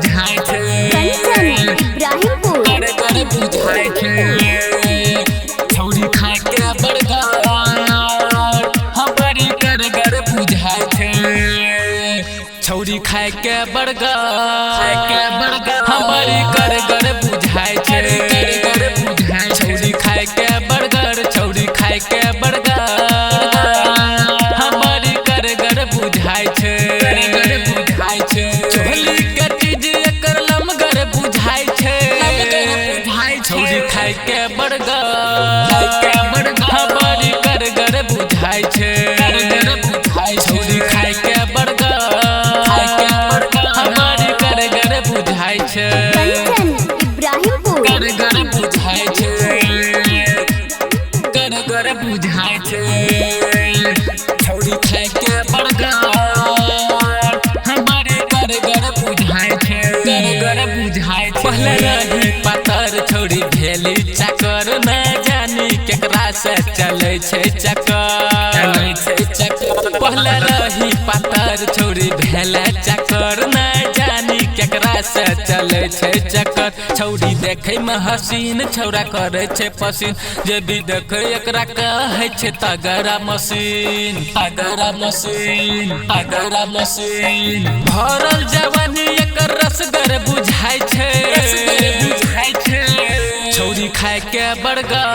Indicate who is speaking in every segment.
Speaker 1: बुझाय छे
Speaker 2: इब्राहिमपुर
Speaker 1: कर बुझाय छे छौरी खाए के बर्गर हमारी कर बुझाय छे छौरी खाए के बर्गर हमारी कर बुझाय छे छौरी खाए के बर्गर छौरी खाए के बर्गर हमारी कर बुझाय छे चोली के चीज एकर लमगर बुझाय छे छौरी खाए के बर्गर हमारी कर बुझाय छे छौरी खाए के बर्गर हमारी कर बुझाय छे
Speaker 2: इब्राहिमपुर
Speaker 1: कर बुझाय छे कर बुझाय छे छौरी खाए के बर्गर हमारे कर बुझाय छे बुझाय छे पहले रही पातर छौरी भेली चक्कर न जानी केकरा से चले छे चक्कर पहले रही पातर छौरी भेले चक्कर न जानी केकरा से चले छे चक्कर छौरी देखे में हसीन छौरा करे छे पसीन जे भी देखे एकरा कहे छे तगड़ा मशीन भरल जवानी एकर रसगर बुझाय छे छौरी खाए के बर्गर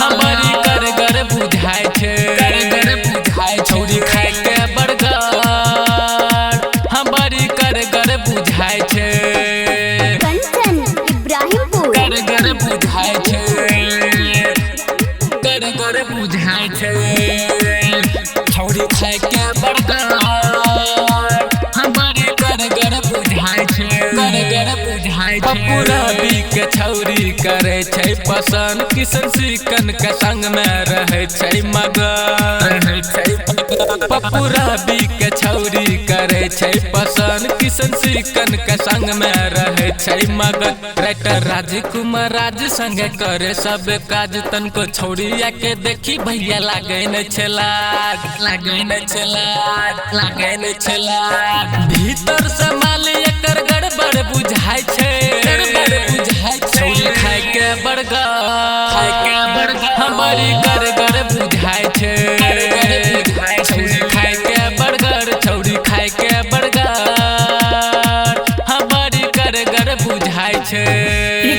Speaker 1: हमारी कर बुझाय छे छौरी खाए के बर्गर हमारी कर बुझाय छे
Speaker 2: इब्राहिमपुर
Speaker 1: कर बुझाय छे कर बुझाय छे छौरी खाए के बर्गर हमारी कर बुझाय छे पप्पू रवि के छौरी करे छे पसंद किशन सिकन के संग में रहे छे मगन पप्पू रवि के छौरी करे छे पसंद किशन सिकन के संग में रहे छे मगन राइटर राजकुमार राज संगे करे सब काज तनको छौरी आके देखी भैया लागे न छेला भीतर से माल एकर गड़बड़ बुझाय छे छौरी खाए के बर्गर हमारी